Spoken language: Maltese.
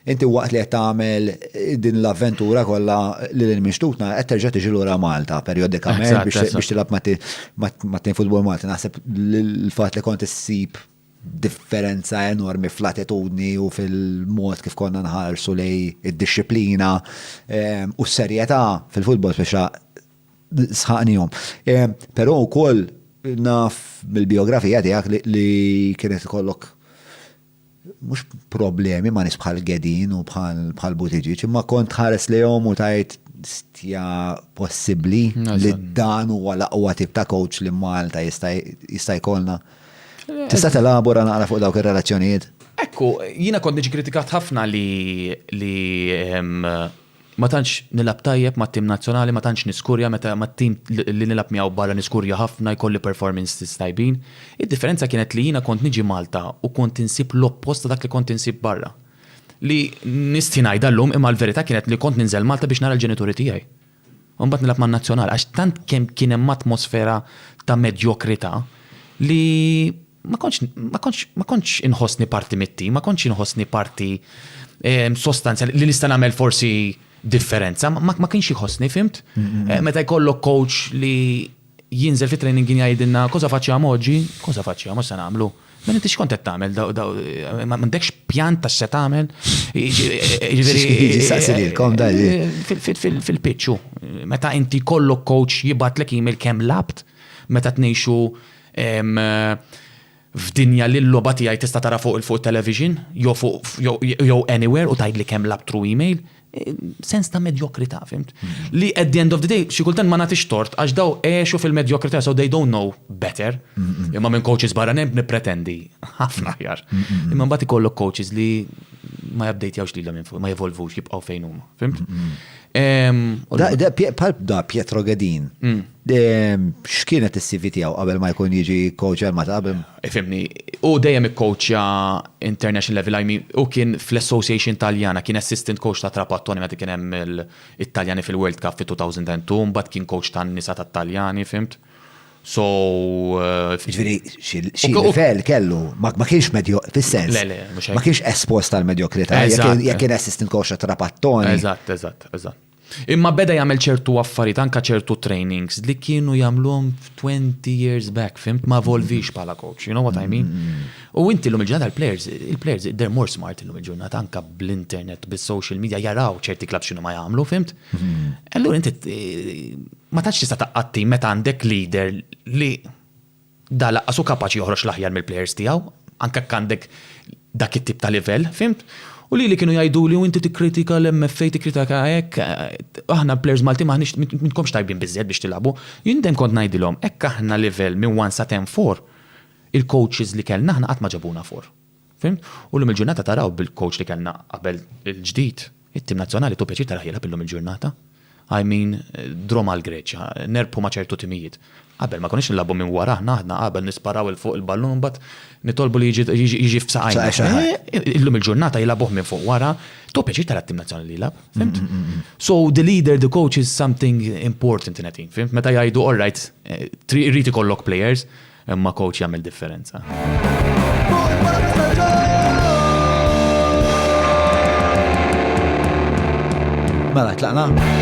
inti waqt li qed tagħmel din l-avventura kollha lil mixtutna qed terġa' tiġi lura Malta perjodikament biex tilab ma' tin futbol Malti. Naħseb l-fatt li kont issib differenza enormi fl-attitudni u fil-mod kif konna nħarsu lej id-disciplina u s-serjetà fil-futbol speċa sħaqnihom. Però wkoll naf mill-biografija tiegħek li kienet ikollok mhux problemi ma' nies bħal Gedin u bħal Buttigieg, imma kont ħares lejhom u tajt stja possibbli li dan huwa l-aqwa tip ta' coach li Malta jista' jkollna. Tista' telabora naqra fuq dawk ir-relazzjonijiet? Ekku, jiena kont niġi kritikat ħafna li ma tantx nilab tajjeb mat-tim nazzjonali, ma tantx niskurja meta mat-tim li nilab miegħu barra niskurja ħafna jkolli performances tajbin. Id-differenza kienet li jiena kont niġi Malta u kont insib l-oppost ta' dak li kont insib barra. Li nisti ngħidha llum imma l-verità kienet li kont ninżel Malta biex nara l-ġenituri tiegħi. U mbagħad nilab man-nazzjonali għax tant kemm kien hemm atmosfera ta' medjokrità li ma kontx inħossni parti mit-tim, ma kontx inħossni parti sostanzjali li nista' nagħmel forsi differenza, ma kienx iħossni, fimt? Meta jkollok coach li jinżel fit training jgħidilna cosa faċċiamo oggi, cosa faċċiamo se nagħmlu. Ma intix kont qed tagħmel ma m'għandekx pjan ta' se tagħmel. Fil-pitchu. Meta inti kollok coach jibatlek email kemm labt, meta tnejxu f'dinja li l-logħba tiegħi tista' tara fuq television jew anywhere u tgħidli kemm lab through email, sens ta' medjokrità, fimt? Li at the end of the day xi kultant ma nagħtix tort għax daw għexu fil-medjokrità so they don't know better. Imma minn coaches barra nippretendi ħafna aħjar. Imma mbagħad ikollok coaches li ma jabdejtjawx lilhom minn fuq, ma jevolvux jibqgħu fejn huma, fimt? Da Pietro Gedin, x'kienet is-CV tiegħu qabel ma jkun jiġi coach għal Malta qabel? Ifhimni, u dejjem ikkoachja international level, u kien fl-Association Taljana, kien assistant coach ta' Trapattoni meta kien hemm il-Taljani fil-World Cup fi-2002, mbagħad kien coach tan-nisa tat-Taljani, fimt? So ġifieri xi livell kellu, ma kienx medju fis-sens. Ma kienx espost tal-medjokrità, jekk kien assistant coach ta' Trapattoni. Eżatt. Imma beda jagħmel ċertu affarijiet, anke ċertu trainings li kienu jagħmluhom 20 years back, fimt, ma volvix bħala coach, you know what I mean? U inti llum il-ġurnata il-players they're more smart illum il-ġurnata anke bl-internet, bis-social media jaraw ċerti klabs x'inhu ma jagħmlu, fimt? Allura inti ma tantx tista' taqqatti meta għandek leader li da laqqasu kapaċi joħroġ l-aħjar mill-players tiegħu, anke għandek dak it-tip ta' livell, fimt? U li kienu jgħidu li u inti tikkritika l-MFA, tikkritika hekk, aħna players Malti maħniex minnkomx tajbin biżżejjed biex tilabu. Jien dejjem kont ngħidilhom hekk aħna livell minn 1 sa 10-4, il-coaches li kellna aħna qatt ma ġabuna 4. Fimt? U llum il-ġurnata taraw bil-coach li kellna qabel il-ġdid, it-tim nazzjonali tu pjaċir tara ħiela billum il-ġurnata. I mean, drom għal Greċja, nerpu ma' ċertu timijiet. Qabel ma konniex nilagħbu minn wara, aħna qabel nisparaw il fuq il-ballun bat nitolbu li jiġi f'saqajna. Illum il-ġurnata jilagħbuh minn fuq wara, tu pjaċir tara t-tim nazzjonali li jilagħab, fimt? So the leader, the coach is something important in a team, fimt? Meta jgħidu all right, irid ikollok players, imma coach jagħmel differenza. Mela tlaqna.